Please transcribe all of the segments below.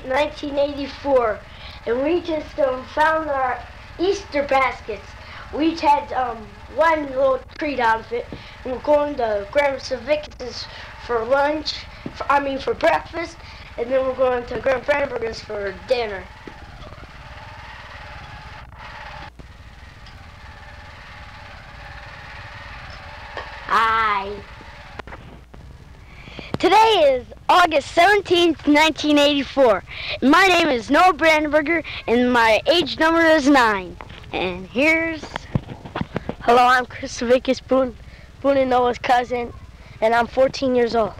1984, and we just found our Easter baskets. We each had one little treat out of it, and we're going to Grandma Savic's for lunch, for breakfast, and then we're going to Grandma Brandenburger's for dinner. Hi. Today is August 17th, 1984. My name is Noah Brandenburger, and my age number is 9. And here's... Hello, I'm Chris Savicus, Boone and Noah's cousin, and I'm 14 years old.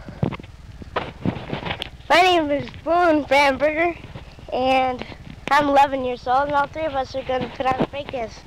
My name is Boone Brandenburger, and I'm 11 years old, and all three of us are going to put on a fake dance.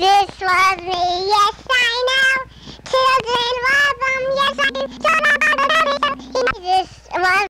Jesus loves me, yes I know. Children love him, yes I do. So Jesus loves